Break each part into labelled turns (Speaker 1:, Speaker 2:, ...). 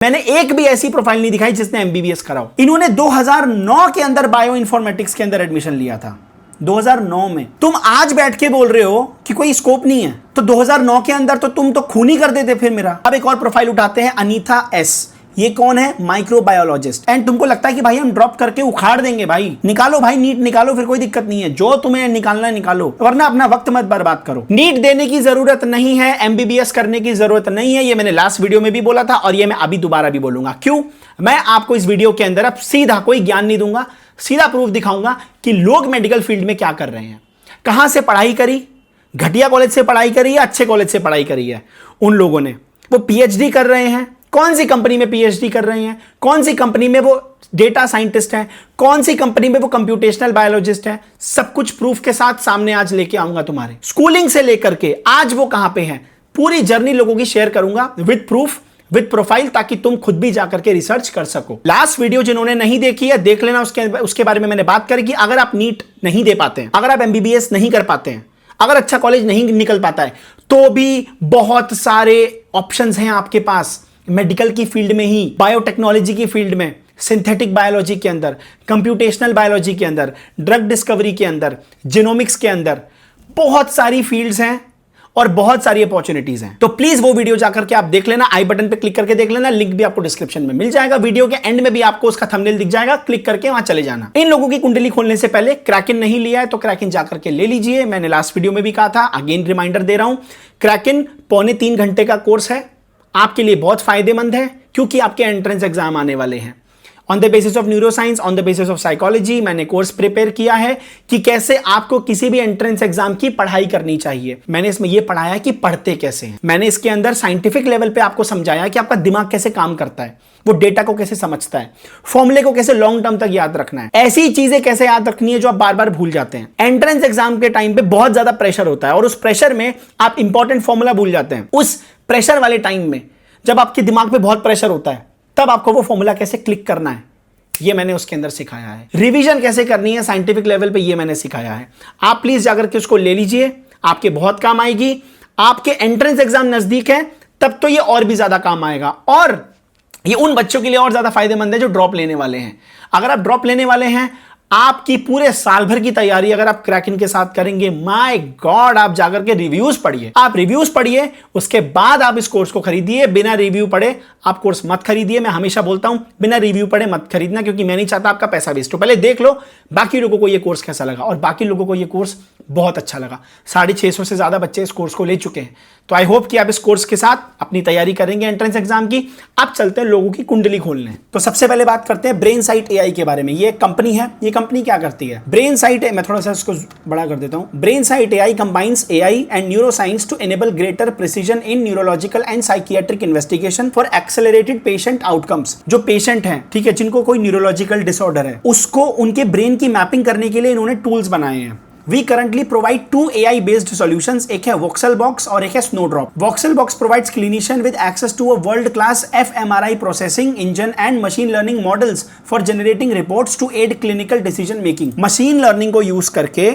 Speaker 1: मैंने एक भी ऐसी प्रोफाइल नहीं दिखाई जिसने एमबीबीएस करा हो। इन्होंने 2009 के अंदर बायो इन्फॉर्मेटिक्स के अंदर एडमिशन लिया था, 2009 में। तुम आज बैठ के बोल रहे हो कि कोई स्कोप नहीं है, तो 2009 के अंदर तो तुम तो खून ही कर देते फिर मेरा। अब एक और प्रोफाइल उठाते हैं, अनीता एस। ये कौन है? माइक्रोबायोलॉजिस्ट। एंड तुमको लगता है कि भाई हम ड्रॉप करके उखाड़ देंगे? भाई निकालो, भाई नीट निकालो, फिर कोई दिक्कत नहीं है, जो तुम्हें निकालना है निकालो, वरना अपना वक्त मत बर्बाद करो। नीट देने की जरूरत नहीं है, एमबीबीएस करने की जरूरत नहीं है, ये मैंने लास्ट वीडियो में भी बोला था और ये मैं अभी दोबारा भी बोलूंगा। क्यों? मैं आपको इस वीडियो के अंदर अब सीधा कोई ज्ञान नहीं दूंगा, सीधा प्रूफ दिखाऊंगा कि लोग मेडिकल फील्ड में क्या कर रहे हैं, कहां से पढ़ाई करी, घटिया कॉलेज से पढ़ाई करी या अच्छे कॉलेज से पढ़ाई करी है उन लोगों ने, वो पीएचडी कर रहे हैं, कौन सी कंपनी में पीएचडी कर रहे हैं, कौन सी कंपनी में वो डेटा साइंटिस्ट हैं, कौन सी कंपनी में वो कंप्यूटेशनल बायोलॉजिस्ट हैं, सब कुछ प्रूफ के साथ सामने आज लेके आऊंगा तुम्हारे। स्कूलिंग से लेकर के आज वो कहां पे हैं, पूरी जर्नी लोगों की शेयर करूंगा विद प्रूफ, विद प्रोफाइल, ताकि तुम खुद भी जाकर के रिसर्च कर सको। लास्ट वीडियो जिन्होंने नहीं देखी है देख लेना, उसके बारे में मैंने बात करी कि अगर आप नीट नहीं दे पाते हैं, अगर आप एमबीबीएस नहीं कर पाते हैं, अगर अच्छा कॉलेज नहीं निकल पाता है, तो भी बहुत सारे ऑप्शंस हैं आपके पास मेडिकल की फील्ड में ही, बायोटेक्नोलॉजी की फील्ड में, सिंथेटिक बायोलॉजी के अंदर, कंप्यूटेशनल बायोलॉजी के अंदर, ड्रग डिस्कवरी के अंदर, जीनोमिक्स के अंदर, बहुत सारी फील्ड्स हैं और बहुत सारी अपॉर्चुनिटीज हैं। तो प्लीज वो वीडियो जाकर के आप देख लेना, आई बटन पे क्लिक करके देख लेना, लिंक भी आपको डिस्क्रिप्शन में मिल जाएगा, वीडियो के एंड में भी आपको उसका थंबनेल दिख जाएगा, क्लिक करके वहां चले जाना। इन लोगों की कुंडली खोलने से पहले क्रैकिन नहीं लिया है तो क्रैकिन जाकर के ले लीजिए, मैंने लास्ट वीडियो में भी कहा था, अगेन रिमाइंडर दे रहा हूं। क्रैकिन 2.25 घंटे का कोर्स है, आपके लिए बहुत फायदेमंद है क्योंकि आपके एंट्रेंस एग्जाम आने वाले हैं। On the basis of neuroscience, on the basis of psychology मैंने कोर्स प्रिपेयर किया है कि कैसे आपको किसी भी एंट्रेंस एग्जाम की पढ़ाई करनी चाहिए। मैंने इसमें यह पढ़ाया कि पढ़ते कैसे हैं, मैंने इसके अंदर साइंटिफिक लेवल पे आपको समझाया कि आपका दिमाग कैसे काम करता है, वो डेटा को कैसे समझता है, फॉर्मूले को कैसे लॉन्ग टर्म तक याद रखना है, ऐसी चीजें कैसे याद रखनी है जो आप बार बार भूल जाते हैं। एंट्रेंस एग्जाम के टाइम पे बहुत ज्यादा प्रेशर होता है और उस प्रेशर में आप इंपॉर्टेंट फॉर्मूला भूल जाते हैं। उस प्रेशर वाले टाइम में जब आपके दिमाग पे बहुत प्रेशर होता है, तब आपको वो फॉर्मूला कैसे क्लिक करना है, ये मैंने उसके अंदर सिखाया है। रिवीजन कैसे करनी है साइंटिफिक लेवल पे, ये मैंने सिखाया है। आप प्लीज जाकर के उसको ले लीजिए, आपके बहुत काम आएगी। आपके एंट्रेंस एग्जाम नजदीक है तब तो ये और भी ज्यादा काम आएगा, और ये उन बच्चों के लिए और ज्यादा फायदेमंद है जो ड्रॉप लेने वाले हैं। अगर आप ड्रॉप लेने वाले हैं, आपकी पूरे साल भर की तैयारी अगर आप क्रैकिन के साथ करेंगे, माय गॉड, आप जाकर के रिव्यूज पढ़िए, आप रिव्यूज पढ़िए, उसके बाद आप इस कोर्स को खरीदिए। बिना रिव्यू पढ़े आप कोर्स मत खरीदिए। मैं हमेशा बोलता हूं बिना रिव्यू पढ़े मत खरीदना, क्योंकि मैं नहीं चाहता आपका पैसा वेस्ट हो। पहले देख लो बाकी लोगों को ये कोर्स कैसा लगा, और बाकी लोगों को ये कोर्स बहुत अच्छा लगा। 650 से ज्यादा बच्चे इस कोर्स को ले चुके हैं, तो आई होप कि आप इस कोर्स के साथ अपनी तैयारी करेंगे एंट्रेंस एग्जाम की। अब चलते हैं लोगों की कुंडली खोलने। तो सबसे पहले बात करते हैं ब्रेनसाइट एआई के बारे में। ये एक कंपनी है, ये कंपनी क्या करती है? ब्रेनसाइट, मैं थोड़ा सा इसको बड़ा कर देता हूं। Brainsight AI combines AI and neuroscience to enable greater precision in neurological and psychiatric investigation for accelerated patient outcomes. जो पेशेंट हैं, ठीक है, जिनको कोई न्यूरोलॉजिकल डिसऑर्डर है, उसको उनके ब्रेन की मैपिंग करने के लिए इन्होंने टूल्स बनाए हैं। We currently provide 2 AI-based solutions, एक है VoxelBox और एक है Snowdrop. VoxelBox provides clinician with access to a world-class fMRI processing engine and machine learning models for generating reports to aid clinical decision making. Machine learning को use करके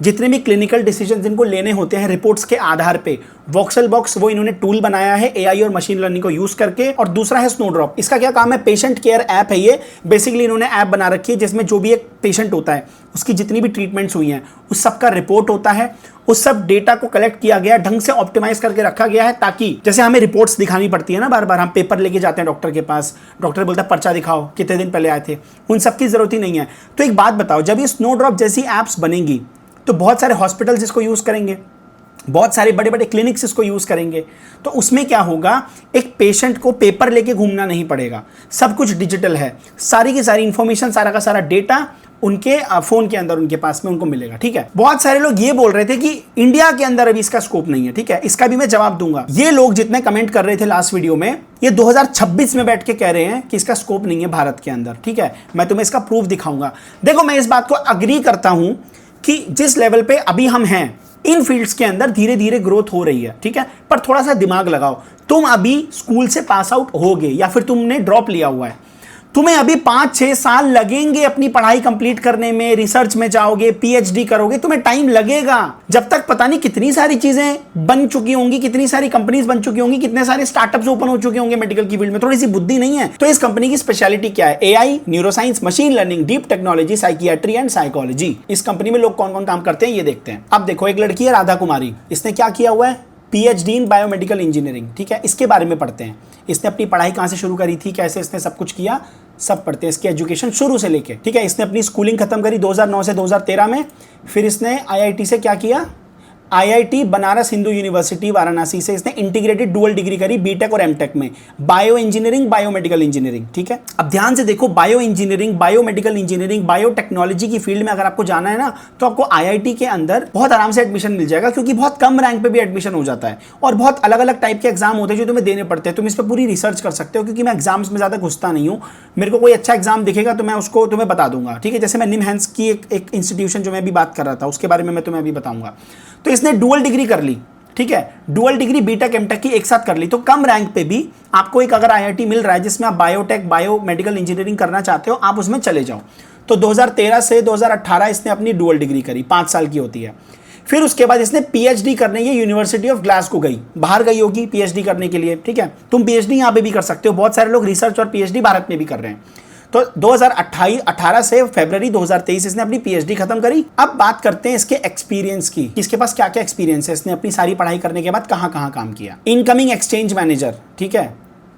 Speaker 1: जितने भी clinical decision जिनको लेने होते हैं रिपोर्ट्स के आधार पे, वॉक्सेलबॉक्स वो इन्होंने टूल बनाया है एआई और मशीन लर्निंग को यूज करके। और दूसरा है स्नोड्रॉप। इसका क्या काम है? पेशेंट केयर ऐप है ये। बेसिकली इन्होंने ऐप बना रखी है जिसमें जो भी एक पेशेंट होता है, उसकी जितनी भी ट्रीटमेंट्स हुई हैं, उस सब का रिपोर्ट होता है। उस सब डेटा को कलेक्ट किया गया, ढंग से ऑप्टिमाइज करके रखा गया है, ताकि जैसे हमें रिपोर्ट्स दिखानी पड़ती है ना बार बार, हम पेपर लेके जाते हैं डॉक्टर के पास, डॉक्टर बोलता है पर्चा दिखाओ, कितने दिन पहले आए थे, उन सब की जरूरत ही नहीं है। तो एक बात बताओ, जब ये स्नोड्रॉप जैसी ऐप्स बनेंगी तो बहुत सारे हॉस्पिटल्स इसको यूज करेंगे, बहुत सारे बड़े बड़े क्लिनिक्स इसको यूज करेंगे। तो उसमें क्या होगा, एक पेशेंट को पेपर लेके घूमना नहीं पड़ेगा, सब कुछ डिजिटल है, सारी की सारी इंफॉर्मेशन, सारा का सारा डेटा उनके फोन के अंदर उनके पास में उनको मिलेगा। ठीक है, बहुत सारे लोग ये बोल रहे थे कि इंडिया के अंदर अभी इसका स्कोप नहीं है। ठीक है, इसका भी मैं जवाब दूंगा। ये लोग जितने कमेंट कर रहे थे लास्ट वीडियो में, ये 2026 में बैठ के कह रहे हैं कि इसका स्कोप नहीं है भारत के अंदर। ठीक है, मैं तुम्हें इसका प्रूफ दिखाऊंगा। देखो, मैं इस बात को अग्री करता हूं कि जिस लेवल पे अभी हम हैं इन फील्ड्स के अंदर धीरे धीरे ग्रोथ हो रही है। ठीक है, पर थोड़ा सा दिमाग लगाओ। तुम अभी स्कूल से पास आउट होगे या फिर तुमने ड्रॉप लिया हुआ है, तुम्हें अभी 5-6 साल लगेंगे अपनी पढ़ाई कंप्लीट करने में, रिसर्च में जाओगे, पीएचडी करोगे, तुम्हें टाइम लगेगा। जब तक पता नहीं कितनी सारी चीजें बन चुकी होंगी, कितनी सारी कंपनीज बन चुकी होंगी, कितने सारे स्टार्टअप्स ओपन हो चुके होंगे मेडिकल की फील्ड में, थोड़ी सी बुद्धि नहीं है। तो इस कंपनी की स्पेशलिटी क्या है? AI, neuroscience, machine learning, deep technology, psychiatry and psychology. इस कंपनी में लोग कौन कौन काम करते हैं ये देखते हैं। अब देखो, एक लड़की है राधा कुमारी, इसने क्या किया हुआ है? PhD in biomedical engineering. ठीक है, इसके बारे में पढ़ते हैं। इसने अपनी पढ़ाई कहां से शुरू करी थी, कैसे इसने सब कुछ किया, सब पढ़ते हैं। इसकी एजुकेशन शुरू से लेके, ठीक है। इसने अपनी स्कूलिंग खत्म करी 2009 से 2013 में। फिर इसने आईआईटी से क्या किया? आईआईटी बनारस हिंदू यूनिवर्सिटी वाराणसी से इसने इंटीग्रेटेड डुअल डिग्री करी बीटेक और एमटेक में, बायो इंजीनियरिंग, बायोमेडिकल इंजीनियरिंग। ठीक है, अब ध्यान से देखो, bio engineering, biomedical engineering, biotechnology की फील्ड में अगर आपको जाना है ना, तो आपको आईआईटी के अंदर बहुत आराम से एडमिशन मिल जाएगा, क्योंकि बहुत कम रैंक पे भी एडमिशन हो जाता है और बहुत अलग अलग टाइप के एग्जाम होते हैं जो तुम्हें देने पड़ते हैं। तुम इस पर पूरी रिसर्च कर सकते हो, क्योंकि मैं एग्जाम्स में ज्यादा घुसता नहीं हूँ। मेरे को कोई अच्छा एग्जाम दिखेगा तो मैं उसको तुम्हें बता दूंगा। ठीक है, जैसे मैं निमहैंस की एक इंस्टीट्यूशन जो मैं अभी बात कर रहा था, उसके बारे में मैं तुम्हें अभी बताऊंगा। तो इसने डुअल डिग्री कर ली। ठीक है, डुअल डिग्री बीटेक एमटेक की एक साथ कर ली। तो कम रैंक पे भी आपको एक अगर आईआईटी मिल रहा है जिसमें आप बायोटेक, बायोमेडिकल इंजीनियरिंग करना चाहते हो, आप उसमें चले जाओ। तो 2013 से 2018 इसने अपनी डुअल डिग्री करी, 5 साल की होती है। फिर उसके बाद इसने पीएचडी करने ये यूनिवर्सिटी ऑफ ग्लासगो गई, बाहर गई होगी पीएचडी करने के लिए। ठीक है, तुम पीएचडी यहाँ पे भी कर सकते हो, बहुत सारे लोग रिसर्च और पीएचडी भारत में भी कर रहे हैं। तो 2018 से फरवरी 2023 इसने अपनी पीएचडी खत्म करी। अब बात करते हैं इसके एक्सपीरियंस की, इसके पास क्या क्या एक्सपीरियंस है, इसने अपनी सारी पढ़ाई करने के बाद कहां कहां काम किया। इनकमिंग एक्सचेंज मैनेजर, ठीक है,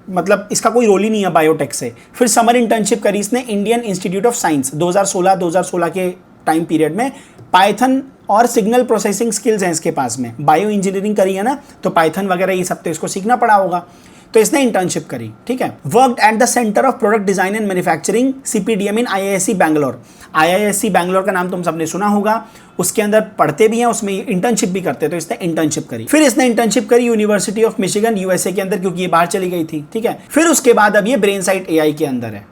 Speaker 1: मतलब इसका कोई रोल ही नहीं है बायोटेक से। फिर समर इंटर्नशिप करी इसने इंडियन इंस्टीट्यूट ऑफ साइंस 2016 के टाइम पीरियड में। पाइथन और सिग्नल प्रोसेसिंग स्किल्स हैं इसके पास में, बायो इंजीनियरिंग करी है ना, तो पाइथन वगैरह ये सब तो इसको सीखना पड़ा होगा। तो इसने इंटर्नशिप करी। ठीक है, worked at the centre of product design and manufacturing CPDM in IISc Bangalore. IISc Bangalore का नाम तुम सबने सुना होगा, उसके अंदर पढ़ते भी हैं, उसमें इंटर्नशिप भी करते हैं। तो इसने इंटर्नशिप करी। फिर इसने इंटर्नशिप करी यूनिवर्सिटी ऑफ मिशिगन यूएसए के अंदर, क्योंकि ये बाहर चली गई थी। ठीक है, फिर उसके बाद अब ये ब्रेनसाइट एआई के अंदर है।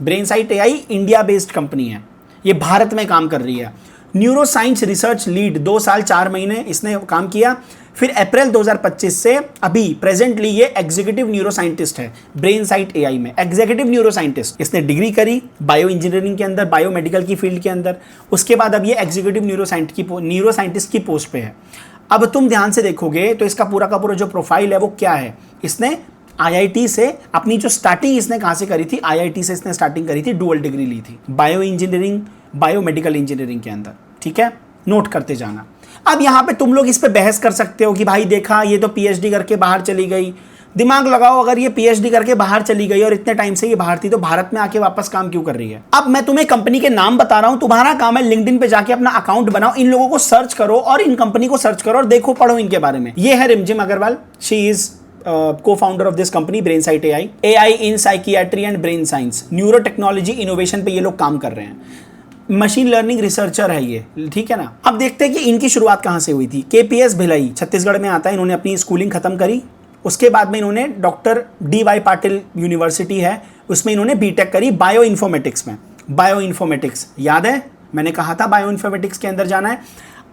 Speaker 1: ब्रेनसाइट एआई इंडिया बेस्ड कंपनी है, ये भारत में काम कर रही है। न्यूरो साइंस रिसर्च लीड 2 साल 4 महीने इसने काम किया। फिर अप्रैल 2025 से अभी प्रेजेंटली ये एग्जीक्यूटिव न्यूरो साइंटिस्ट है ब्रेनसाइट एआई में, एग्जीक्यूटिव न्यूरो साइंटिस्ट। इसने डिग्री करी बायो इंजीनियरिंग के अंदर, बायोमेडिकल की फील्ड के अंदर। उसके बाद अब ये एग्जीक्यूटिव न्यूरो साइंटिस्ट की पोस्ट पे है। अब तुम ध्यान से देखोगे तो इसका पूरा का पूरा जो प्रोफाइल है वो क्या है। इसने आईआईटी से अपनी जो स्टार्टिंग इसने कहां से करी थी, आईआईटी से इसने स्टार्टिंग करी थी, डुअल डिग्री ली थी बायो इंजीनियरिंग, बायोमेडिकल इंजीनियरिंग के अंदर। ठीक है, नोट करते जाना। अब यहां पे तुम लोग इस पे बहस कर सकते हो कि भाई देखा, ये तो पीएचडी करके बाहर चली गई। दिमाग लगाओ, अगर ये पीएचडी करके बाहर चली गई और इतने टाइम से ये बाहर थी, तो भारत में आके वापस काम क्यों कर रही है? अब मैं तुम्हें कंपनी के नाम बता रहा हूं, तुम्हारा काम है लिंक्डइन पे जाके अपना अकाउंट बनाओ, इन लोगों को सर्च करो और इन कंपनी को सर्च करो और देखो, पढ़ो इनके बारे में। ये है Rimjhim Agarwal, she is co-founder of this company Brainsight AI. AI in psychiatry and brain science, neuro technology innovation पे ये लोग काम कर रहे हैं। मशीन लर्निंग रिसर्चर है ये, ठीक है ना। अब देखते हैं कि इनकी शुरुआत कहां से हुई थी। केपीएस भिलाई छत्तीसगढ़ में आता है, इन्होंने अपनी स्कूलिंग खत्म करी। उसके बाद में इन्होंने डॉक्टर DY पाटिल यूनिवर्सिटी है, उसमें इन्होंने बीटेक करी बायो इन्फॉर्मेटिक्स में। बायो इन्फॉर्मेटिक्स याद है, मैंने कहा था बायो इन्फॉर्मेटिक्स के अंदर जाना है।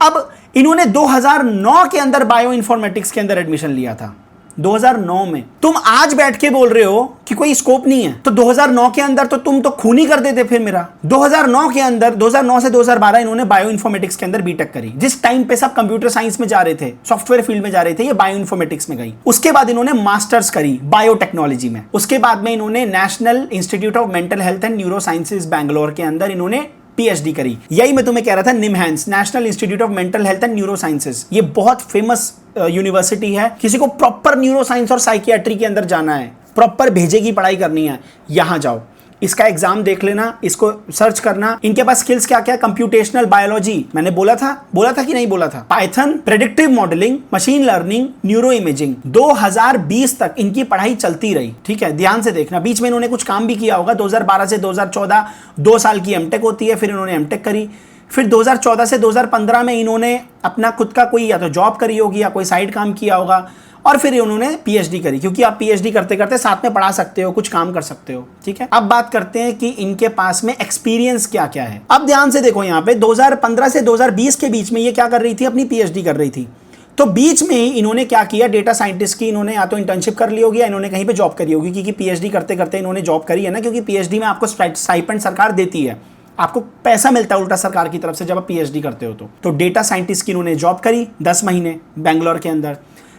Speaker 1: अब इन्होंने 2009 के अंदर बायो इन्फॉर्मेटिक्स के अंदर एडमिशन लिया था, 2009 में। तुम आज बैठ के बोल रहे हो कि कोई स्कोप नहीं है, तो 2009 के अंदर तो तुम तो खून ही कर देते फिर मेरा। 2009 के अंदर, 2009 से 2012 इन्होंने बायो इन्फॉर्मेटिक्स के अंदर बीटेक करी। जिस टाइम पे सब कंप्यूटर साइंस में जा रहे थे, सॉफ्टवेयर फील्ड में जा रहे थे, ये बायो इन्फॉर्मेटिक्स में गई। उसके बाद इन्होंने मास्टर्स करी बायोटेक्नोलॉजी में। उसके बाद में इन्होंने national institute of mental health and neuro sciences Bangalore के अंदर इन्होंने पीएचडी करी। यही मैं तुम्हें कह रहा था, NIMHANS national institute of mental health and neuro sciences, ये बहुत फेमस यूनिवर्सिटी है। किसी को प्रॉपर न्यूरो साइंस और साइकियाट्री के अंदर जाना है, प्रॉपर भेजेगी पढ़ाई करनी है, यहां जाओ। इसका एग्जाम देख लेना, इसको सर्च करना। इनके पास स्किल्स क्या क्या, कंप्यूटेशनल बायोलॉजी, मैंने बोला था कि नहीं बोला था, Python, predictive modelling, machine learning, neuro imaging. 2020 तक इनकी पढ़ाई चलती रही। ठीक है, ध्यान से देखना, बीच में इन्होंने कुछ काम भी किया होगा। 2012 से 2014 2 साल की एमटेक होती है, फिर इन्होंने एमटेक करी। फिर 2014 से 2015 में इन्होंने अपना खुद का कोई या तो जॉब करी होगी या कोई साइड काम किया होगा, और फिर उन्होंने पीएचडी करी, क्योंकि आप पीएचडी करते करते साथ में पढ़ा सकते हो, कुछ काम कर सकते हो। ठीक है, अब बात करते हैं कि इनके पास में एक्सपीरियंस क्या क्या है। अब ध्यान से देखो, यहाँ पे 2015 से 2020 के बीच में ये क्या कर रही थी, अपनी पीएचडी कर रही थी। तो तो बीच में ही इन्होंने क्या किया, डेटा साइंटिस्ट की इन्होंने या तो इंटर्नशिप कर ली होगी या इन्होंने कहीं पे जॉब करी होगी, क्योंकि पीएचडी करते करते इन्होंने जॉब करी है ना, क्योंकि पीएचडी में आपको स्टाइपेंड सरकार देती है, आपको पैसा मिलता है उल्टा सरकार की तरफ से जब आप पीएचडी करते हो। तो डेटा साइंटिस्ट की इन्होंने जॉब करी 10 महीने बैंगलोर के अंदर।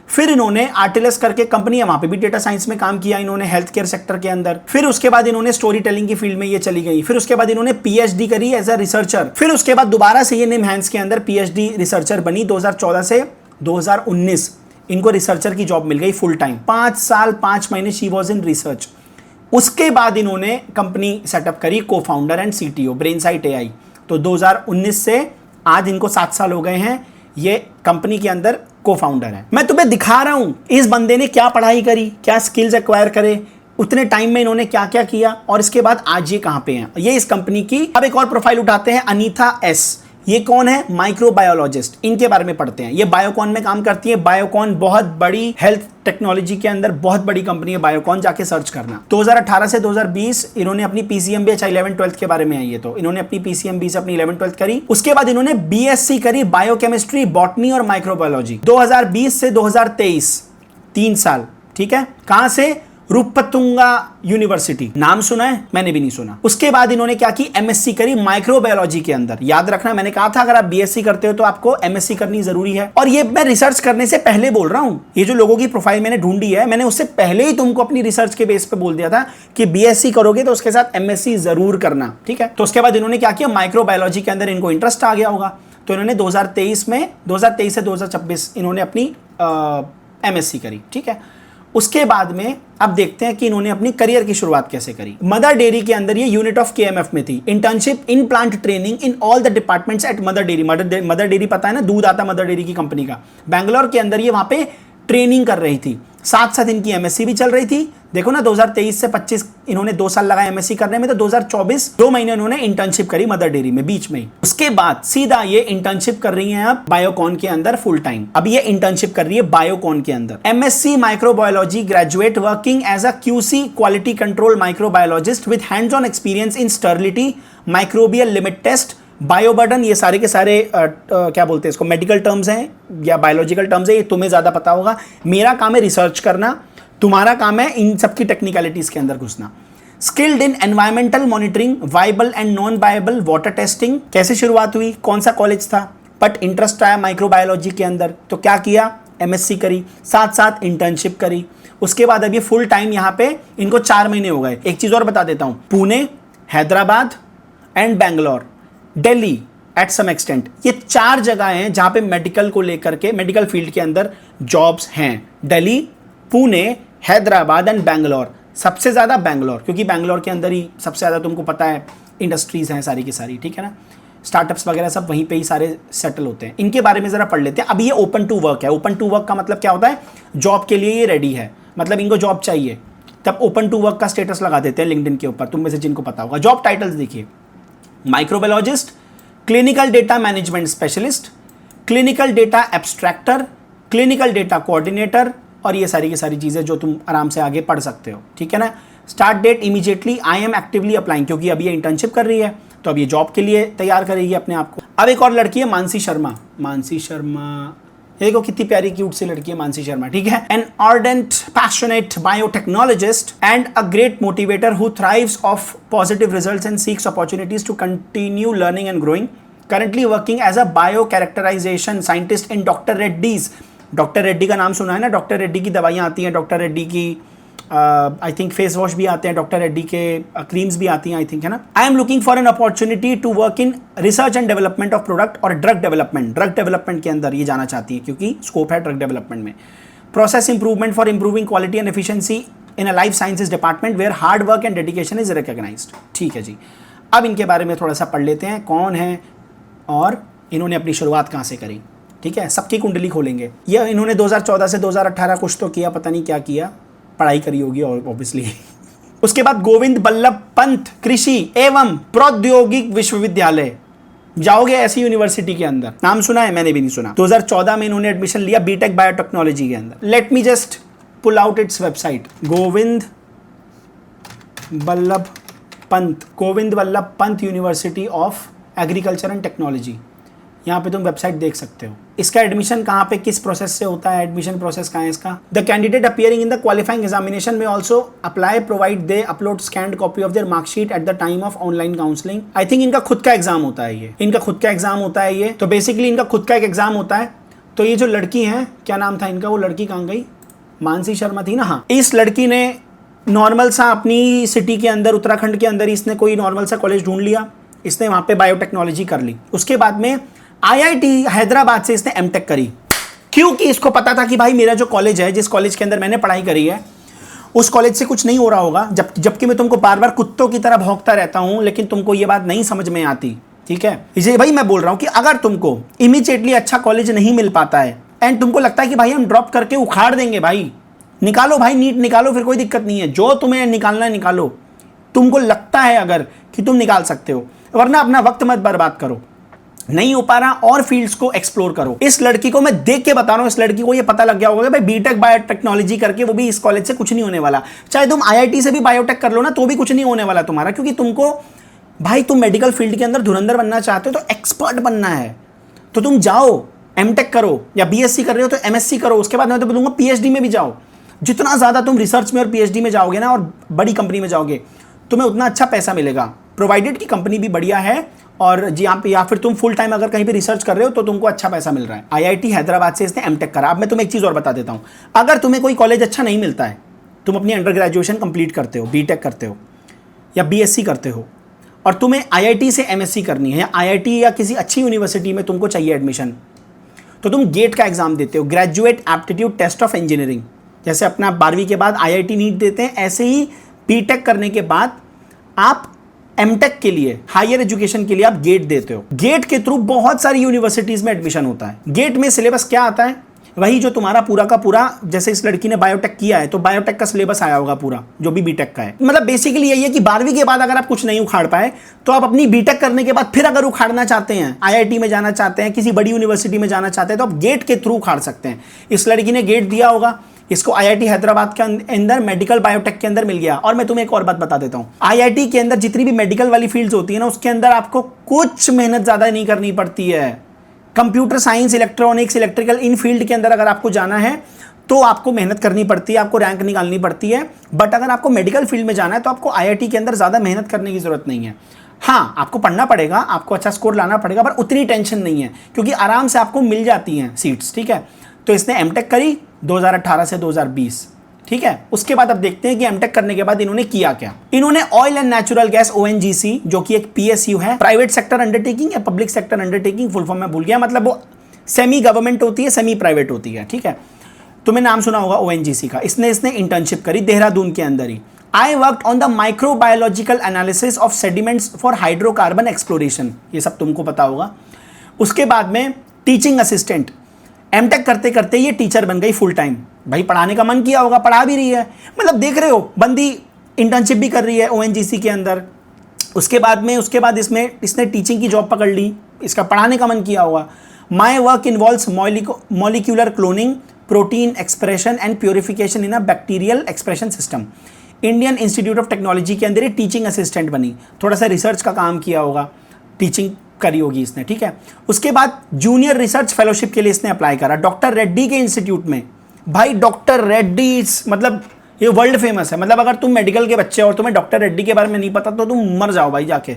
Speaker 1: फिर इन्होंने आर्टिलस करके कंपनी है, वहां पे भी डेटा साइंस में काम किया इन्होंने, हेल्थ केयर सेक्टर के अंदर। फिर उसके बाद इन्होंने स्टोरी टेलिंग की फील्ड में ये चली गई। फिर उसके बाद इन्होंने पीएचडी करी एज अ रिसर्चर। फिर उसके बाद दोबारा से ये निमहैंस के अंदर पीएचडी रिसर्चर बनी। 2014 से 2019 इनको रिसर्चर की जॉब मिल गई फुल टाइम, 5 साल 5 महीने शी वॉज इन रिसर्च। उसके बाद इन्होंने कंपनी सेटअप करी, को फाउंडर एंड सीटीओ ब्रेनसाइट एआई। तो 2019 से आज इनको 7 साल हो गए हैं, ये कंपनी के अंदर को फाउंडर है। मैं तुम्हें दिखा रहा हूं इस बंदे ने क्या पढ़ाई करी, क्या स्किल्स एक्वायर करे, उतने टाइम में इन्होंने क्या क्या किया, और इसके बाद आज ये कहां पे हैं। ये इस कंपनी की। अब एक और प्रोफाइल उठाते हैं, अनीता एस। ये कौन है, माइक्रोबायोलॉजिस्ट। इनके बारे में पढ़ते हैं। ये बायोकॉन में काम करती है। बायोकॉन बहुत बड़ी हेल्थ टेक्नोलॉजी के अंदर बहुत बड़ी कंपनी है बायोकॉन, जाके सर्च करना। 2018 से 2020 इन्होंने अपनी पीसीएमबी, अच्छा 11-12 के बारे में है ये, तो इन्होंने अपनी पीसीएमबी से अपनी 11-12 करी। उसके बाद इन्होंने बीएससी करी बायोकेमिस्ट्री, बॉटनी और माइक्रोबायोलॉजी। 2020 से 2023 3 साल, ठीक है। कहां से, रूपतुंगा यूनिवर्सिटी, नाम सुना है, मैंने भी नहीं सुना। उसके बाद इन्होंने क्या की, एमएससी करी माइक्रोबायोलॉजी के अंदर। याद रखना, मैंने कहा था अगर आप बीएससी करते हो तो आपको एमएससी करनी जरूरी है। और ये मैं रिसर्च करने से पहले बोल रहा हूं, ये जो लोगों की प्रोफाइल मैंने ढूंढी है, मैंने उससे पहले ही तुमको अपनी रिसर्च के बेस पे बोल दिया था कि बीएससी करोगे तो उसके साथ एमएससी जरूर करना, ठीक है। तो उसके बाद इन्होंने क्या किया, माइक्रोबायोलॉजी के अंदर इनको इंटरेस्ट आ गया होगा, तो इन्होंने 2023 से 2026 इन्होंने अपनी एमएससी करी, ठीक है। उसके बाद में अब देखते हैं कि इन्होंने अपनी करियर की शुरुआत कैसे करी। मदर डेयरी के अंदर ये यूनिट ऑफ केएमएफ में थी। Internship in plant training in all the departments at Mother Dairy. Mother Dairy पता है ना, दूध आता मदर डेयरी की कंपनी का। बैंगलोर के अंदर ये वहां पे ट्रेनिंग कर रही थी, साथ साथ इनकी एमएससी भी चल रही थी। देखो ना, 2023 से 25 इन्होंने 2 साल लगाए एमएससी करने में, तो 2024 2 महीने इन्होंने इंटर्नशिप करी मदर डेयरी में बीच में ही। उसके बाद सीधा ये इंटर्नशिप कर रही हैं अब बायोकॉन के अंदर फुल टाइम। अब ये इंटर्नशिप कर रही है बायोकॉन के अंदर। MSc microbiology graduate working as a QC quality control microbiologist with hands on experience in sterility, microbial limit test, bioburden. ये सारे के सारे क्या बोलते हैं इसको, मेडिकल टर्म्स हैं या बायोलॉजिकल टर्म्स है, ये तुम्हें ज्यादा पता होगा। मेरा काम है रिसर्च करना, तुम्हारा काम है इन सब की टेक्निकलिटीज के अंदर घुसना। Skilled in environmental monitoring, viable and non viable water testing. कैसे शुरुआत हुई, कौन सा कॉलेज था, बट इंटरेस्ट आया माइक्रोबायोलॉजी के अंदर, तो क्या किया, एमएससी करी, साथ साथ इंटर्नशिप करी। उसके बाद अब ये फुल टाइम यहाँ पे इनको 4 महीने हो गए। एक चीज और बता देता हूं, Pune, Hyderabad and Bangalore, Delhi at some extent, ये 4 जगह हैं जहां पे मेडिकल को लेकर के, मेडिकल फील्ड के अंदर जॉब्स हैं। दिल्ली, पुणे, हैदराबाद एंड बैंगलोर। सबसे ज्यादा बैंगलोर, क्योंकि बैंगलोर के अंदर ही सबसे ज्यादा तुमको पता है इंडस्ट्रीज हैं सारी की सारी, ठीक है ना, स्टार्टअप्स वगैरह सब वहीं पे ही सारे सेटल होते हैं। इनके बारे में जरा पढ़ लेते हैं। अब ये ओपन टू वर्क है। ओपन टू वर्क का मतलब क्या होता है, जॉब के लिए ये रेडी है, मतलब इनको जॉब चाहिए, तब ओपन टू वर्क का स्टेटस लगा देते हैं लिंक्डइन के ऊपर। तुम में से जिनको पता होगा, जॉब टाइटल्स देखिए, microbiologist, clinical data management specialist, clinical data abstractor, clinical data coordinator, और ये सारी की सारी चीज़ें जो तुम आराम से आगे पढ़ सकते हो, ठीक है ना। Start date immediately, I am actively applying, क्योंकि अभी ये इंटर्नशिप कर रही है तो अब ये जॉब के लिए तैयार करेगी अपने आप को। अब एक और लड़की है मानसी शर्मा। मानसी शर्मा, देखो कितनी प्यारी क्यूट सी लड़की है मानसी शर्मा, ठीक है। An ardent passionate biotechnologist and a great motivator who thrives off positive results and seeks opportunities to continue learning and growing, currently working as a bio characterisation scientist in doctor Reddy's. Doctor Reddy का नाम सुना है ना, doctor Reddy की दवाइयाँ आती हैं, doctor Reddy की आई थिंक फेस वॉश भी आते हैं, डॉक्टर रेड्डी के क्रीम्स भी आती हैं आई थिंक, है ना। I am looking for an opportunity to work in research and development of product और ड्रग डेवलपमेंट। ड्रग डेवलपमेंट के अंदर ये जाना चाहती है क्योंकि स्कोप है ड्रग डेवलपमेंट में। Process improvement for improving quality and efficiency in a life sciences department where hard work and dedication is recognised. ठीक है जी, अब इनके बारे में थोड़ा सा पढ़ लेते हैं, कौन है और इन्होंने अपनी शुरुआत कहाँ से करी। ठीक है, सबकी कुंडली खोलेंगे। ये इन्होंने 2014 से 2018 कुछ तो किया, पता नहीं क्या किया, पढ़ाई करी होगी ऑब्वियसली। उसके बाद गोविंद बल्लभ पंत कृषि एवं प्रौद्योगिक विश्वविद्यालय, जाओगे ऐसी यूनिवर्सिटी के अंदर, नाम सुना है? मैंने भी नहीं सुना। 2014 में इन्होंने एडमिशन लिया बीटेक बायोटेक्नोलॉजी के अंदर। Let me just pull out its website, Govind Ballabh Pant, Govind Ballabh Pant University of Agriculture and Technology, यहाँ पे तुम वेबसाइट देख सकते हो। इसका एडमिशन कहाँ पे किस प्रोसेस से होता है, एडमिशन प्रोसेस कहाँ है इसका। The candidate appearing in the qualifying examination में also apply provide they upload scanned copy of their marksheet at the time of online counselling. I think इनका खुद का एग्जाम होता है ये, इनका खुद का एग्जाम होता है ये। तो बेसिकली इनका खुद का एक एग्जाम होता है। तो ये जो लड़की है, क्या नाम था इनका, वो लड़की कहाँ गई, मानसी शर्मा थी ना, हाँ। इस लड़की ने नॉर्मल सा अपनी सिटी के अंदर, उत्तराखंड के अंदर इसने कोई नॉर्मल सा कॉलेज ढूंढ लिया, इसने वहाँ पे बायोटेक्नोलॉजी कर ली। उसके बाद में IIT हैदराबाद से इसने एमटेक करी, क्योंकि इसको पता था कि भाई मेरा जो कॉलेज है, जिस कॉलेज के अंदर मैंने पढ़ाई करी है, उस कॉलेज से कुछ नहीं हो रहा होगा। जबकि मैं तुमको बार बार कुत्तों की तरह भौंकता रहता हूँ, लेकिन तुमको ये बात नहीं समझ में आती, ठीक है। इसलिए भाई मैं बोल रहा हूँ कि अगर तुमको इमीडिएटली अच्छा कॉलेज नहीं मिल पाता है एंड तुमको लगता है कि भाई हम ड्रॉप करके उखाड़ देंगे, भाई निकालो, भाई नीट निकालो, फिर कोई दिक्कत नहीं है, जो तुम्हें निकालना है निकालो। तुमको लगता है अगर कि तुम निकाल सकते हो, वरना अपना वक्त मत बर्बाद करो। नहीं हो पा रहा और फील्ड्स को एक्सप्लोर करो। इस लड़की को मैं देख के बता रहा हूं, इस लड़की को ये पता लग गया होगा कि भाई बीटेक बायोटेक्नोलॉजी करके वो भी इस कॉलेज से कुछ नहीं होने वाला। चाहे तुम IIT से भी बायोटेक कर लो ना, तो भी कुछ नहीं होने वाला तुम्हारा, क्योंकि तुमको भाई तुम मेडिकल फील्ड के अंदर धुरंधर बनना चाहते हो, तो एक्सपर्ट बनना है, तो तुम जाओ एमटेक करो, या BSc कर रहे हो तो MSc करो। उसके बाद मैं तो बोलूंगा PhD में भी जाओ। जितना ज़्यादा तुम रिसर्च में और PhD में जाओगे ना, और बड़ी कंपनी में जाओगे, तुम्हें उतना अच्छा पैसा मिलेगा, प्रोवाइडेड की कंपनी भी बढ़िया है। और जी यहाँ पे, या फिर तुम फुल टाइम अगर कहीं पे रिसर्च कर रहे हो तो तुमको अच्छा पैसा मिल रहा है। IIT हैदराबाद से इसने एमटेक करा। अब मैं तुम्हें एक चीज़ और बता देता हूँ, अगर तुम्हें कोई कॉलेज अच्छा नहीं मिलता है, तुम अपनी अंडर ग्रेजुएशन कंप्लीट करते हो, बीटेक करते हो या BSc करते हो, और तुम्हें IIT से MSc करनी है, या IIT या किसी अच्छी यूनिवर्सिटी में तुमको चाहिए एडमिशन, तो तुम गेट का एग्जाम देते हो, Graduate Aptitude Test of Engineering. जैसे अपना 12वीं के बाद IIT नीट देते हैं, ऐसे ही बीटेक करने के बाद आप एमटेक के लिए, हायर एजुकेशन के लिए आप गेट देते हो। गेट के थ्रू बहुत सारी यूनिवर्सिटीज में एडमिशन होता है। गेट में सिलेबस क्या आता है, वही जो तुम्हारा पूरा का पूरा, जैसे इस लड़की ने बायोटेक किया है तो बायोटेक का सिलेबस आया होगा पूरा, जो भी बीटेक का है। मतलब बेसिकली यही है कि 12वीं के बाद अगर आप कुछ नहीं उखाड़ पाए, तो आप अपनी बीटेक करने के बाद फिर अगर उखाड़ना चाहते हैं, IIT में जाना चाहते हैं, किसी बड़ी यूनिवर्सिटी में जाना चाहते हैं, तो आप गेट के थ्रू उखाड़ सकते हैं। इस लड़की ने गेट दिया होगा, इसको IIT हैदराबाद के अंदर मेडिकल बायोटेक के अंदर मिल गया। और मैं तुम्हें एक और बात बता देता हूँ, IIT के अंदर जितनी भी मेडिकल वाली फील्ड्स होती है ना, उसके अंदर आपको कुछ मेहनत ज़्यादा नहीं करनी पड़ती है। कंप्यूटर साइंस, इलेक्ट्रॉनिक्स, इलेक्ट्रिकल, इन फील्ड के अंदर अगर आपको जाना है तो आपको मेहनत करनी पड़ती है, आपको रैंक निकालनी पड़ती है। बट अगर आपको मेडिकल फील्ड में जाना है तो आपको IIT के अंदर ज़्यादा मेहनत करने की ज़रूरत नहीं है। हाँ, आपको पढ़ना पड़ेगा, आपको अच्छा स्कोर लाना पड़ेगा, पर उतनी टेंशन नहीं है, क्योंकि आराम से आपको मिल जाती हैं सीट्स, ठीक है। तो इसने एमटेक करी 2018 से 2020, ठीक है। उसके बाद अब देखते हैं कि एमटेक करने के बाद इन्होंने किया क्या। इन्होंने oil and natural gas, ONGC, जो कि एक PSU है, प्राइवेट सेक्टर अंडरटेकिंग या public sector undertaking, full form में भूल गया, मतलब वो सेमी गवर्नमेंट होती है, सेमी प्राइवेट होती है, ठीक है। तुम्हें नाम सुना होगा ONGC का। इसने इंटर्नशिप करी देहरादून के अंदर ही। I worked on the microbiological analysis of sediments for hydrocarbon exploration, ये सब तुमको पता होगा। उसके बाद में टीचिंग असिस्टेंट, एमटेक करते करते ये टीचर बन गई फुल टाइम। भाई पढ़ाने का मन किया होगा, पढ़ा भी रही है, मतलब देख रहे हो, बंदी इंटर्नशिप भी कर रही है ONGC के अंदर। उसके बाद इसने टीचिंग की जॉब पकड़ ली, इसका पढ़ाने का मन किया होगा। My work involves molecular cloning, protein expression and purification in a bacterial expression system. Indian institute of technology के अंदर ये टीचिंग असिस्टेंट बनी, थोड़ा सा रिसर्च का काम किया होगा, टीचिंग करी होगी इसने, ठीक है। उसके बाद जूनियर रिसर्च फेलोशिप के लिए इसने अप्लाई करा डॉक्टर रेड्डी के इंस्टीट्यूट में। भाई डॉक्टर रेड्डी मतलब ये वर्ल्ड फेमस है, मतलब अगर तुम मेडिकल के बच्चे और तुम्हें डॉक्टर रेड्डी के बारे में नहीं पता तो तुम मर जाओ भाई, जाके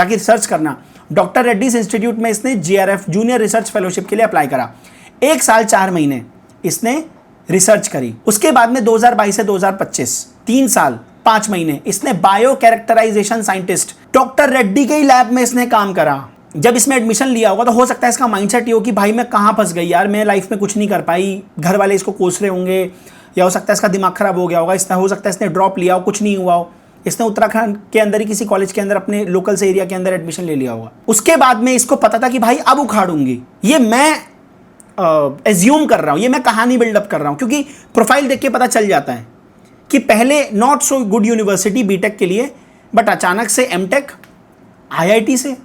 Speaker 1: रिसर्च करना। डॉक्टर रेड्डीज इंस्टीट्यूट में इसने JRF जूनियर रिसर्च फेलोशिप के लिए अप्लाई करा। 1 साल 4 महीने इसने रिसर्च करी। उसके बाद में 2022 से 2025 3 साल 5 महीने इसने bio characterisation scientist doctor Reddy के ही लैब में इसने काम करा। जब इसमें एडमिशन लिया होगा तो हो सकता है इसका माइंडसेट ये हो कि भाई मैं कहाँ फंस गई यार, मैं लाइफ में कुछ नहीं कर पाई, घर वाले इसको कोस रहे होंगे, या हो सकता है इसका दिमाग खराब हो गया होगा, इसने हो सकता है इसने ड्रॉप लिया हो, कुछ नहीं हुआ हो, इसने उत्तराखंड के अंदर ही किसी कॉलेज के अंदर अपने लोकल से एरिया के अंदर एडमिशन ले लिया होगा। उसके बाद में इसको पता था कि भाई अब उखाड़ूंगी, ये मैं एज्यूम कर रहा हूँ, ये मैं कहानी बिल्डअप कर रहा हूँ, क्योंकि प्रोफाइल देख के पता चल जाता है कि पहले not so good university BTech के लिए, बट अचानक से एमटेक IIT से,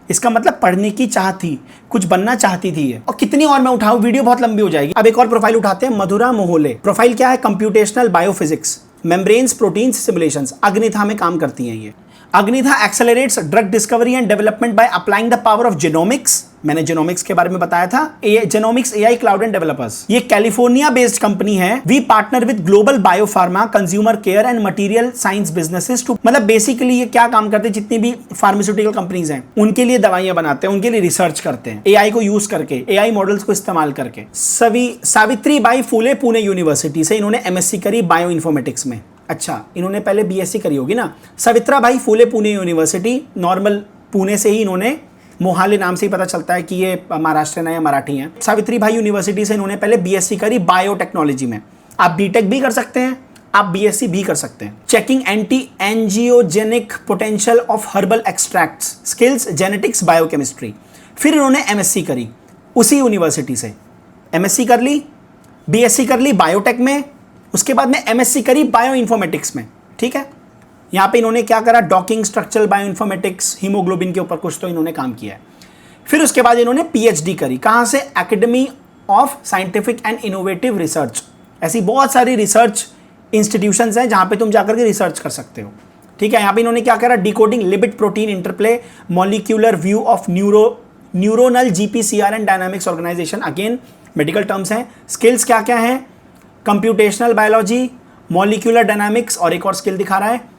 Speaker 1: इसका मतलब पढ़ने की चाह थी, कुछ बनना चाहती थी ये। और कितनी और मैं उठाऊं, वीडियो बहुत लंबी हो जाएगी। अब एक और प्रोफाइल उठाते हैं, मधुरा मोहले। प्रोफाइल क्या है, computational biophysics, membranes proteins simulations, Aganitha में काम करती हैं ये। Aganitha accelerates drug discovery and development by applying the power of genomics. मैंने जेनोमिक्स के बारे में बताया था। Genomics AI cloud and developers, ये कैलिफोर्निया बेस्ड कंपनी है। We partner with global biopharma, consumer care and material science businesses too, मतलब basically ये क्या काम करते हैं, जितनी भी फार्मास्यूटिकल कंपनीज हैं उनके लिए दवाइयां बनाते हैं, उनके लिए रिसर्च करते हैं एआई को यूज करके, एआई मॉडल्स को इस्तेमाल करके। सावित्रीबाई फुले पुणे यूनिवर्सिटी से इन्होंने एमएससी करी बायो इन्फॉर्मेटिक्स में। अच्छा, इन्होंने पहले बीएससी करी होगी ना। सावित्रीबाई फुले पुणे यूनिवर्सिटी, नॉर्मल पुणे से ही इन्होंने, मोहाली नाम से ही पता चलता है कि ये महाराष्ट्र या मराठी हैं। सावित्रीबाई यूनिवर्सिटी से इन्होंने पहले बीएससी करी बायोटेक्नोलॉजी में। आप बीटेक भी कर सकते हैं, आप बीएससी भी कर सकते हैं। Checking anti angiogenic potential of herbal extracts, skills genetics biochemistry. फिर इन्होंने एमएससी करी उसी यूनिवर्सिटी से, एमएससी कर ली, बीएससी कर ली बायोटेक में, उसके बाद में एमएससी करी बायो इन्फॉर्मेटिक्स में। ठीक है, यहाँ पे इन्होंने क्या करा, docking, structural bio informatics, haemoglobin के ऊपर कुछ तो इन्होंने काम किया है। फिर उसके बाद इन्होंने पीएचडी करी, कहाँ से, academy of scientific and innovative research. ऐसी बहुत सारी रिसर्च इंस्टीट्यूशंस हैं जहाँ पे तुम जाकर के रिसर्च कर सकते हो। ठीक है, यहाँ पे इन्होंने क्या करा, decoding lipid protein interplay, molecular view of neuronal GPCR and dynamics organisation, again medical terms हैं। स्किल्स क्या क्या हैं, कंप्यूटेशनल बायोलॉजी, मॉलिक्यूलर डायनामिक्स, और एक और स्किल दिखा रहा है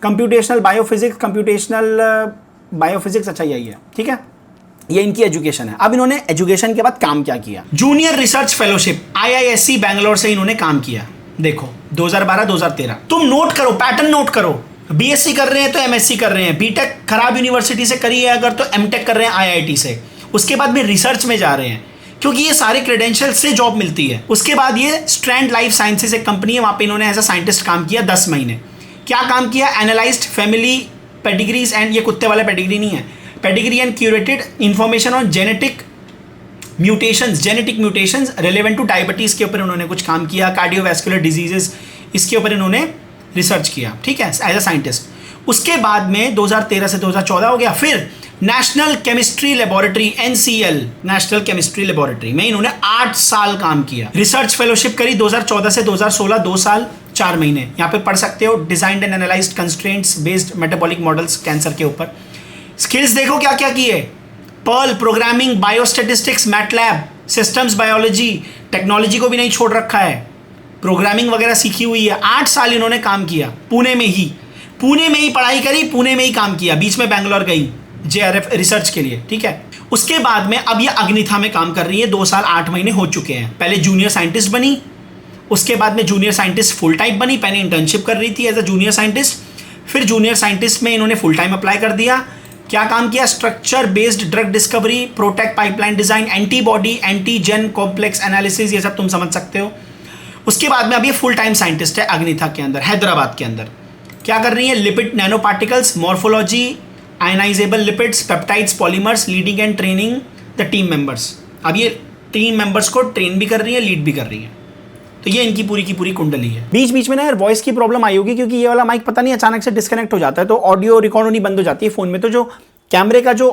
Speaker 1: कंप्यूटेशनल बायोफिजिक्स, अच्छा यही है। ठीक है, ये इनकी एजुकेशन है। अब इन्होंने एजुकेशन के बाद काम क्या किया, junior research fellowship IISc Bangalore से इन्होंने काम किया। देखो 2012-2013, तुम नोट करो, पैटर्न नोट करो। बीएससी कर रहे हैं तो एमएससी कर रहे हैं, बीटेक खराब यूनिवर्सिटी से करी है अगर तो एमटेक कर रहे हैं आईआईटी से, उसके बाद में रिसर्च में जा रहे हैं क्योंकि ये सारे क्रेडेंशियल से जॉब मिलती है। उसके बाद ये स्ट्रैंड लाइफ साइंसेज एक कंपनी है, वहां पे इन्होंने एज अ साइंटिस्ट काम किया 10 महीने। क्या काम किया, एनालाइज्ड फैमिली पेडिग्रीज एंड, ये कुत्ते वाला पेडिग्री नहीं है, pedigree and curated information on genetic mutations relevant two diabetes के ऊपर उन्होंने कुछ काम किया, कार्डियोवैस्कुलर डिजीजेस, इसके ऊपर इन्होंने रिसर्च किया। ठीक है, एज अ साइंटिस्ट। उसके बाद में 2013 से 2014 हो गया। फिर national chemistry laboratory, NCL, national chemistry laboratory में इन्होंने 8 साल काम किया। रिसर्च फेलोशिप करी 2014 से 2016, 2 साल 4 महीने। यहाँ पे पढ़ सकते हो, designed and analysed constraints based metabolic models cancer के ऊपर। स्किल्स देखो क्या क्या किए, Perl, programming, biostatistics, MATLAB, systems biology, technology को भी नहीं छोड़ रखा है, प्रोग्रामिंग वगैरह सीखी हुई है। 8 साल इन्होंने काम किया पुणे में ही पढ़ाई करी, पुणे में ही काम किया, बीच में बैंगलोर गई जेआरएफ रिसर्च के लिए। ठीक है, उसके बाद में अब ये अग्निथा में काम कर रही है, 2 साल 8 महीने हो चुके हैं। पहले जूनियर साइंटिस्ट बनी, उसके बाद में जूनियर साइंटिस्ट फुल टाइम बनी, पहले इंटर्नशिप कर रही थी एज अ जूनियर साइंटिस्ट, फिर जूनियर साइंटिस्ट में इन्होंने फुल टाइम अप्लाई कर दिया। क्या काम किया, structure based drug discovery, protect pipeline design, antibody, antigen complex analysis, ये सब तुम समझ सकते हो। उसके बाद में अब ये फुल टाइम साइंटिस्ट है अग्निथा के अंदर, हैदराबाद के अंदर। क्या कर रही है, lipid nano particles, morphology, ionisable lipids, peptides, polymers, leading and training the team members. अब ये टीम मेंबर्स को ट्रेन भी कर रही है, लीड भी कर रही है। तो ये इनकी पूरी की पूरी कुंडली है। बीच बीच में ना यार वॉइस की प्रॉब्लम आई होगी क्योंकि ये वाला माइक पता नहीं अचानक से डिस्कनेक्ट हो जाता है, तो ऑडियो रिकॉर्ड होनी बंद हो जाती है फोन में। तो जो कैमरे का जो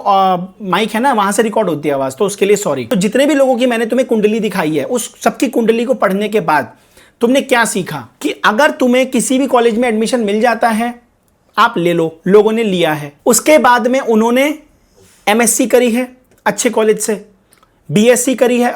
Speaker 1: माइक है ना, वहां से रिकॉर्ड होती है आवाज, तो उसके लिए सॉरी। तो जितने भी लोगों की मैंने तुम्हें कुंडली दिखाई है, उस सबकी कुंडली को पढ़ने के बाद तुमने क्या सीखा कि अगर तुम्हें किसी भी कॉलेज में एडमिशन मिल जाता है, आप ले लो, लोगों ने लिया है। उसके बाद में उन्होंने एमएससी करी है अच्छे कॉलेज से, बीएससी करी है,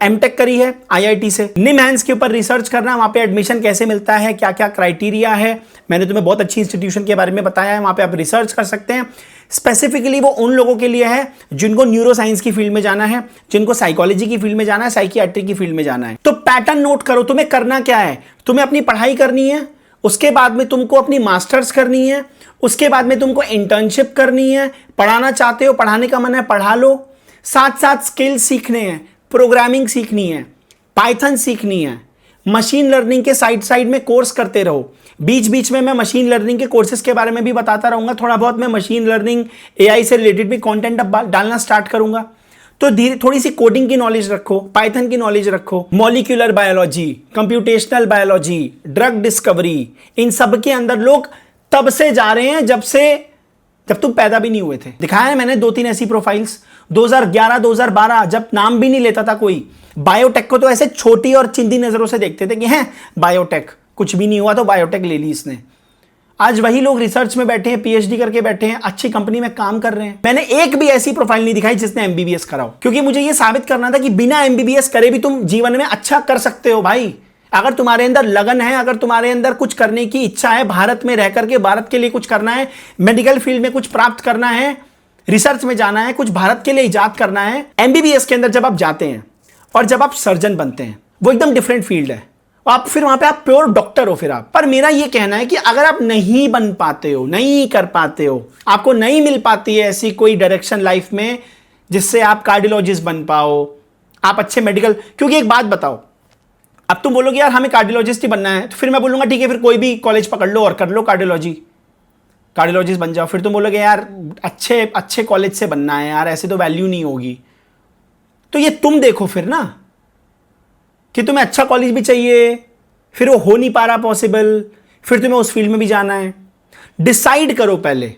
Speaker 1: एमटेक करी है आईआईटी से। निमहैंस के ऊपर रिसर्च करना, वहां पे एडमिशन कैसे मिलता है, क्या क्या क्राइटेरिया है, मैंने तुम्हें बहुत अच्छी इंस्टीट्यूशन के बारे में बताया है, वहां पे आप रिसर्च कर सकते हैं। स्पेसिफिकली वो उन लोगों के लिए है जिनको न्यूरो साइंस की फील्ड में जाना है, जिनको साइकोलॉजी की फील्ड में जाना है, साइकियाट्री की फील्ड में जाना है। तो पैटर्न नोट करो, तुम्हें करना क्या है, तुम्हें अपनी पढ़ाई करनी है, उसके बाद में तुमको अपनी मास्टर्स करनी है, उसके बाद में तुमको इंटर्नशिप करनी है। पढ़ाना चाहते हो, पढ़ाने का मन है, पढ़ा लो, साथ साथ स्किल्स सीखने हैं, प्रोग्रामिंग सीखनी है, पाइथन सीखनी है, मशीन लर्निंग के साइड में कोर्स करते रहो। बीच बीच में मैं मशीन लर्निंग के कोर्सेज के बारे में भी बताता रहूंगा, थोड़ा बहुत मैं मशीन लर्निंग एआई से रिलेटेड भी कंटेंट अब डालना स्टार्ट करूंगा। तो धीरे थोड़ी सी कोडिंग की नॉलेज रखो, पाइथन की नॉलेज रखो, molecular biology, computational biology, drug discovery, इन सब के अंदर लोग तब से जा रहे हैं जब तुम पैदा भी नहीं हुए थे। दिखाया है मैंने 2-3 ऐसी प्रोफाइल्स, 2011-2012 जब नाम भी नहीं लेता था कोई। बायोटेक को तो ऐसे छोटी और चिंदी नजरों से देखते थे कि हैं बायोटेक, कुछ भी नहीं हुआ तो बायोटेक ले ली इसने। आज वही लोग रिसर्च में बैठे हैं, पीएचडी करके बैठे हैं, अच्छी कंपनी में काम कर रहे हैं। मैंने एक भी ऐसी प्रोफाइल नहीं दिखाई जिसने एमबीबीएस करा हो, क्योंकि मुझे ये साबित करना था कि बिना एमबीबीएस करे भी तुम जीवन में अच्छा कर सकते हो भाई। अगर तुम्हारे अंदर लगन है, अगर तुम्हारे अंदर कुछ करने की इच्छा है, भारत में रह करके भारत के लिए कुछ करना है, मेडिकल फील्ड में कुछ प्राप्त करना है, रिसर्च में जाना है, कुछ भारत के लिए इजाद करना है, एमबीबीएस के अंदर जब आप जाते हैं और जब आप सर्जन बनते हैं, वो एकदम डिफरेंट फील्ड है। आप फिर वहां पे आप प्योर डॉक्टर हो। फिर आप, पर मेरा ये कहना है कि अगर आप नहीं बन पाते हो, नहीं कर पाते हो, आपको नहीं मिल पाती है ऐसी कोई डायरेक्शन लाइफ में जिससे आप कार्डियोलॉजिस्ट बन पाओ, आप अच्छे मेडिकल, क्योंकि एक बात बताओ, अब तुम बोलोगे यार हमें कार्डियोलॉजिस्ट ही बनना है, तो फिर मैं बोलूंगा ठीक है, फिर कोई भी कॉलेज पकड़ लो और कर लो कार्डियोलॉजिस्ट बन जाओ। फिर तुम बोलोगे यार अच्छे कॉलेज से बनना है यार, ऐसे तो वैल्यू नहीं होगी। तो ये तुम देखो फिर ना कि तुम्हें अच्छा कॉलेज भी चाहिए, फिर वो हो नहीं पा रहा पॉसिबल, फिर तुम्हें उस फील्ड में भी जाना है। डिसाइड करो पहले,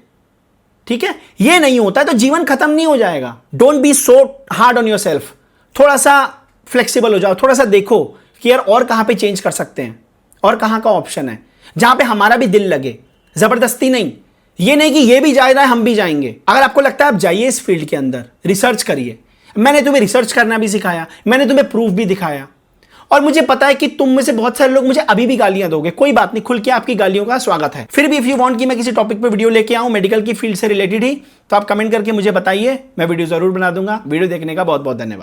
Speaker 1: ठीक है? ये नहीं होता है तो जीवन खत्म नहीं हो जाएगा। Don't be so hard on your self. थोड़ा सा फ्लेक्सिबल हो जाओ, थोड़ा सा देखो कि यार और कहां पे चेंज कर सकते हैं, और कहां का ऑप्शन है जहां पे हमारा भी दिल लगे। जबरदस्ती नहीं, ये नहीं कि ये भी जा रहा है हम भी जाएंगे। अगर आपको लगता है आप जाइए इस फील्ड के अंदर, रिसर्च करिए। मैंने तुम्हें रिसर्च करना भी सिखाया, मैंने तुम्हें प्रूफ भी दिखाया, और मुझे पता है कि तुम में से बहुत सारे लोग मुझे अभी भी गालियां दोगे। कोई बात नहीं, खुल के आपकी गालियों का स्वागत है। फिर भी इफ यू वांट कि मैं किसी टॉपिक पे वीडियो लेके आऊं मेडिकल की फील्ड से रिलेटेड ही, तो आप कमेंट करके मुझे बताइए, मैं वीडियो जरूर बना दूंगा। वीडियो देखने का बहुत बहुत धन्यवाद।